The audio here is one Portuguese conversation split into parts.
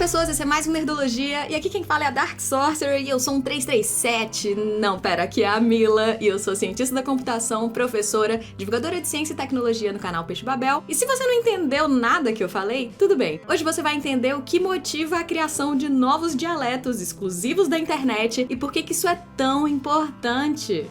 pessoas, esse é mais um Nerdologia, e aqui quem fala é a Dark Sorcerer, e eu sou um 337. Não, pera, aqui é a Mila, e eu sou cientista da computação, professora, divulgadora de ciência e tecnologia no canal Peixe Babel. E se você não entendeu nada que eu falei, tudo bem. Hoje você vai entender o que motiva a criação de novos dialetos exclusivos da internet e por que isso é tão importante.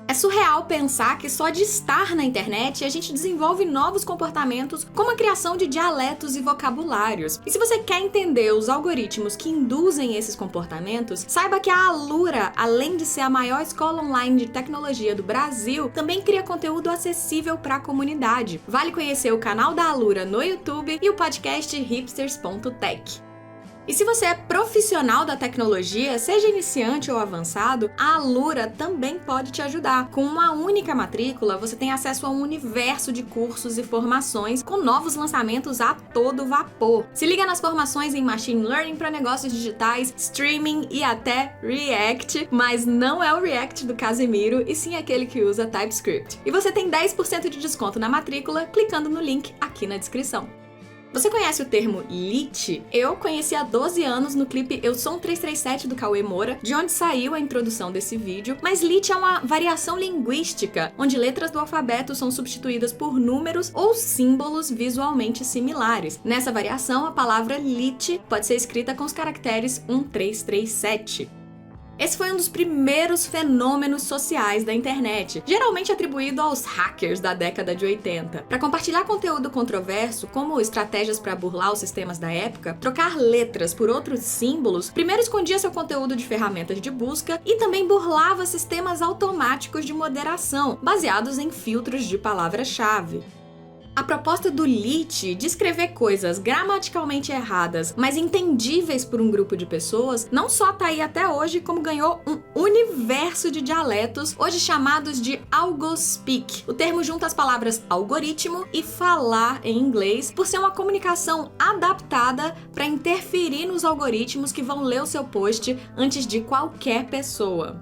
É surreal pensar que só de estar na internet a gente desenvolve novos comportamentos como a criação de dialetos e vocabulários. E se você quer entender os algoritmos que induzem esses comportamentos, saiba que a Alura, além de ser a maior escola online de tecnologia do Brasil, também cria conteúdo acessível para a comunidade. Vale conhecer o canal da Alura no YouTube e o podcast hipsters.tech. E se você é profissional da tecnologia, seja iniciante ou avançado, a Alura também pode te ajudar. Com uma única matrícula, você tem acesso a um universo de cursos e formações com novos lançamentos a todo vapor. Se liga nas formações em Machine Learning para negócios digitais, streaming e até React, mas não é o React do Casemiro, e sim aquele que usa TypeScript. E você tem 10% de desconto na matrícula clicando no link aqui na descrição. Você conhece o termo Lit? Eu conheci há 12 anos no clipe Eu Sou um 337 do Cauê Moura, de onde saiu a introdução desse vídeo, mas Lit é uma variação linguística, onde letras do alfabeto são substituídas por números ou símbolos visualmente similares. Nessa variação, a palavra Lit pode ser escrita com os caracteres 1337. Esse foi um dos primeiros fenômenos sociais da internet, geralmente atribuído aos hackers da década de 80. Para compartilhar conteúdo controverso, como estratégias para burlar os sistemas da época, trocar letras por outros símbolos, primeiro escondia seu conteúdo de ferramentas de busca e também burlava sistemas automáticos de moderação, baseados em filtros de palavra-chave. A proposta do Lit de escrever coisas gramaticalmente erradas, mas entendíveis por um grupo de pessoas, não só tá aí até hoje, como ganhou um universo de dialetos, hoje chamados de Algospeak. O termo junta as palavras algoritmo e falar em inglês, por ser uma comunicação adaptada para interferir nos algoritmos que vão ler o seu post antes de qualquer pessoa.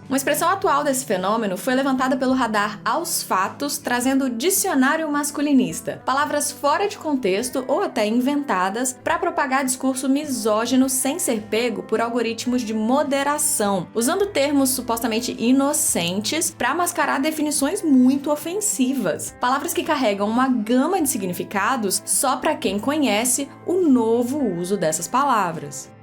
Uma expressão atual desse fenômeno foi levantada pelo radar Aos Fatos, trazendo dicionário masculinista, palavras fora de contexto ou até inventadas para propagar discurso misógino sem ser pego por algoritmos de moderação, usando termos supostamente inocentes para mascarar definições muito ofensivas. Palavras que carregam uma gama de significados só para quem conhece o novo uso dessas palavras.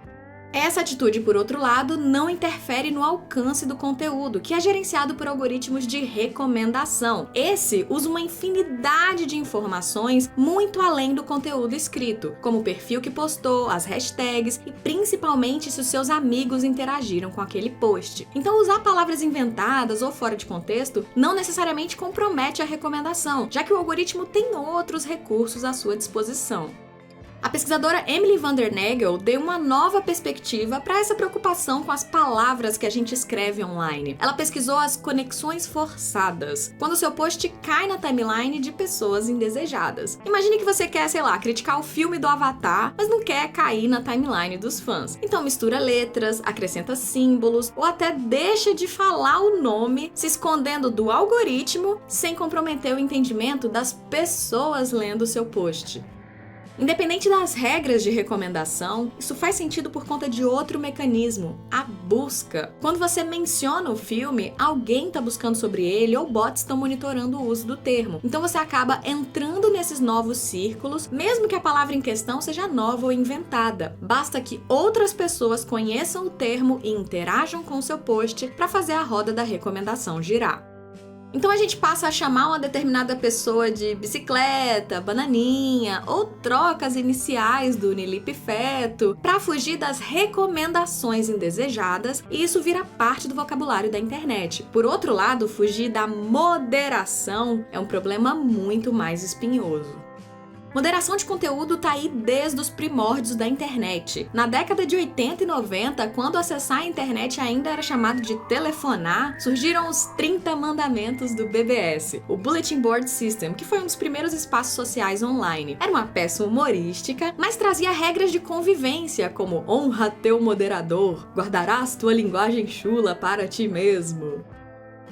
Essa atitude, por outro lado, não interfere no alcance do conteúdo, que é gerenciado por algoritmos de recomendação. Esse usa uma infinidade de informações muito além do conteúdo escrito, como o perfil que postou, as hashtags e principalmente se os seus amigos interagiram com aquele post. Então, usar palavras inventadas ou fora de contexto não necessariamente compromete a recomendação, já que o algoritmo tem outros recursos à sua disposição. A pesquisadora Emily van der Nagel deu uma nova perspectiva para essa preocupação com as palavras que a gente escreve online. Ela pesquisou as conexões forçadas, quando seu post cai na timeline de pessoas indesejadas. Imagine que você quer, criticar o filme do Avatar, mas não quer cair na timeline dos fãs. Então mistura letras, acrescenta símbolos ou até deixa de falar o nome, se escondendo do algoritmo sem comprometer o entendimento das pessoas lendo o seu post. Independente das regras de recomendação, isso faz sentido por conta de outro mecanismo, a busca. Quando você menciona o filme, alguém está buscando sobre ele ou bots estão monitorando o uso do termo. Então você acaba entrando nesses novos círculos, mesmo que a palavra em questão seja nova ou inventada. Basta que outras pessoas conheçam o termo e interajam com o seu post para fazer a roda da recomendação girar. Então a gente passa a chamar uma determinada pessoa de bicicleta, bananinha ou troca as iniciais do Nilip Feto para fugir das recomendações indesejadas, e isso vira parte do vocabulário da internet. Por outro lado, fugir da moderação é um problema muito mais espinhoso. Moderação de conteúdo tá aí desde os primórdios da internet. Na década de 80 e 90, quando acessar a internet ainda era chamado de telefonar, surgiram os 30 mandamentos do BBS, o Bulletin Board System, que foi um dos primeiros espaços sociais online. Era uma peça humorística, mas trazia regras de convivência, como honra teu moderador, guardarás tua linguagem chula para ti mesmo.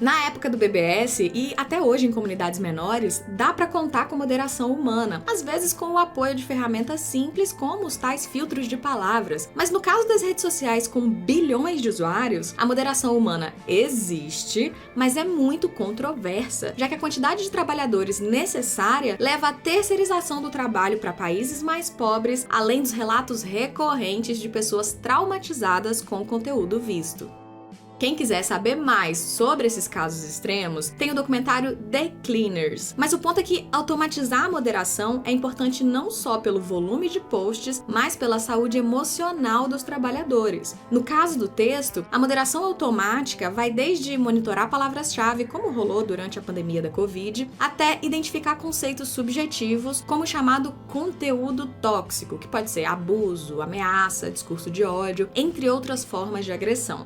Na época do BBS e até hoje em comunidades menores, dá para contar com moderação humana, às vezes com o apoio de ferramentas simples como os tais filtros de palavras. Mas no caso das redes sociais com bilhões de usuários, a moderação humana existe, mas é muito controversa, já que a quantidade de trabalhadores necessária leva à terceirização do trabalho para países mais pobres, além dos relatos recorrentes de pessoas traumatizadas com o conteúdo visto. Quem quiser saber mais sobre esses casos extremos, tem o documentário The Cleaners. Mas o ponto é que automatizar a moderação é importante não só pelo volume de posts, mas pela saúde emocional dos trabalhadores. No caso do texto, a moderação automática vai desde monitorar palavras-chave, como rolou durante a pandemia da Covid, até identificar conceitos subjetivos, como o chamado conteúdo tóxico, que pode ser abuso, ameaça, discurso de ódio, entre outras formas de agressão.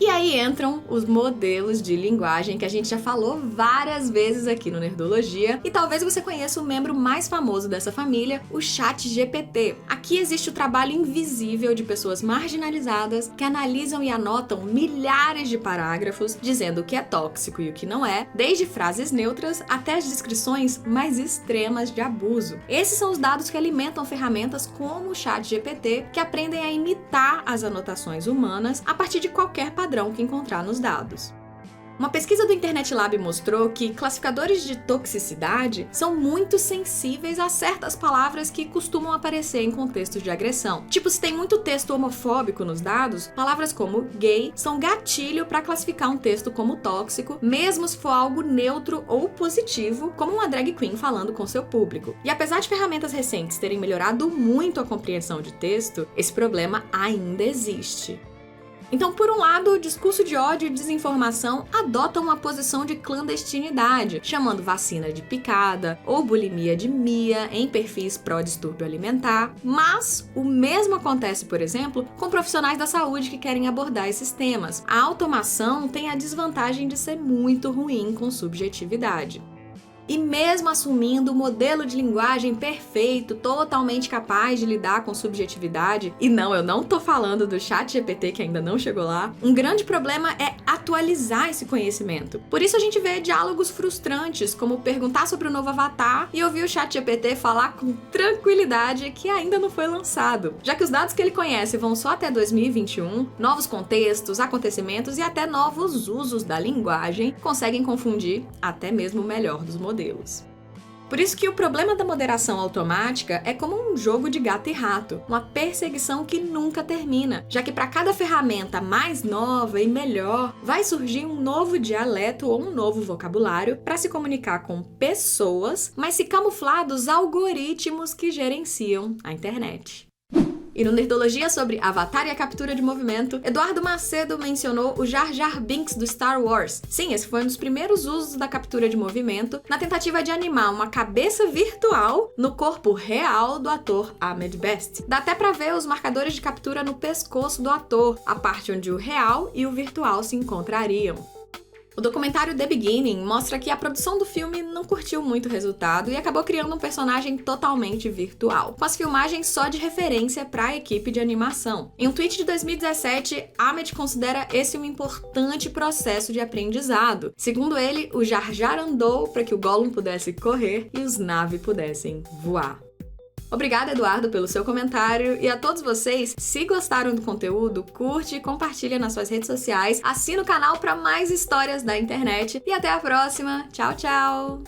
E aí entram os modelos de linguagem que a gente já falou várias vezes aqui no Nerdologia, e talvez você conheça o membro mais famoso dessa família, o ChatGPT. Aqui existe o trabalho invisível de pessoas marginalizadas que analisam e anotam milhares de parágrafos dizendo o que é tóxico e o que não é, desde frases neutras até as descrições mais extremas de abuso. Esses são os dados que alimentam ferramentas como o ChatGPT, que aprendem a imitar as anotações humanas a partir de qualquer padrão que encontrar nos dados. Uma pesquisa do Internet Lab mostrou que classificadores de toxicidade são muito sensíveis a certas palavras que costumam aparecer em contextos de agressão. Tipo, se tem muito texto homofóbico nos dados, palavras como gay são gatilho para classificar um texto como tóxico, mesmo se for algo neutro ou positivo, como uma drag queen falando com seu público. E apesar de ferramentas recentes terem melhorado muito a compreensão de texto, esse problema ainda existe. Então, por um lado, o discurso de ódio e desinformação adota uma posição de clandestinidade, chamando vacina de picada ou bulimia de Mia em perfis pró-distúrbio alimentar, mas o mesmo acontece, por exemplo, com profissionais da saúde que querem abordar esses temas. A automação tem a desvantagem de ser muito ruim com subjetividade. E mesmo assumindo o modelo de linguagem perfeito, totalmente capaz de lidar com subjetividade, e não, eu não tô falando do ChatGPT que ainda não chegou lá, um grande problema é atualizar esse conhecimento. Por isso a gente vê diálogos frustrantes, como perguntar sobre o novo Avatar e ouvir o ChatGPT falar com tranquilidade que ainda não foi lançado. Já que os dados que ele conhece vão só até 2021, novos contextos, acontecimentos e até novos usos da linguagem conseguem confundir até mesmo o melhor dos modelos. Por isso que o problema da moderação automática é como um jogo de gato e rato, uma perseguição que nunca termina, já que para cada ferramenta mais nova e melhor, vai surgir um novo dialeto ou um novo vocabulário para se comunicar com pessoas, mas se camuflar dos algoritmos que gerenciam a internet. E no Nerdologia sobre Avatar e a captura de movimento, Eduardo Macedo mencionou o Jar Jar Binks do Star Wars. Sim, esse foi um dos primeiros usos da captura de movimento na tentativa de animar uma cabeça virtual no corpo real do ator Ahmed Best. Dá até pra ver os marcadores de captura no pescoço do ator, a parte onde o real e o virtual se encontrariam. O documentário The Beginning mostra que a produção do filme não curtiu muito o resultado e acabou criando um personagem totalmente virtual, com as filmagens só de referência para a equipe de animação. Em um tweet de 2017, Ahmed considera esse um importante processo de aprendizado. Segundo ele, o Jar Jar andou para que o Gollum pudesse correr e os Na'vi pudessem voar. Obrigada, Eduardo, pelo seu comentário, e a todos vocês, se gostaram do conteúdo, curte e compartilha nas suas redes sociais, assina o canal para mais histórias da internet e até a próxima. Tchau, tchau!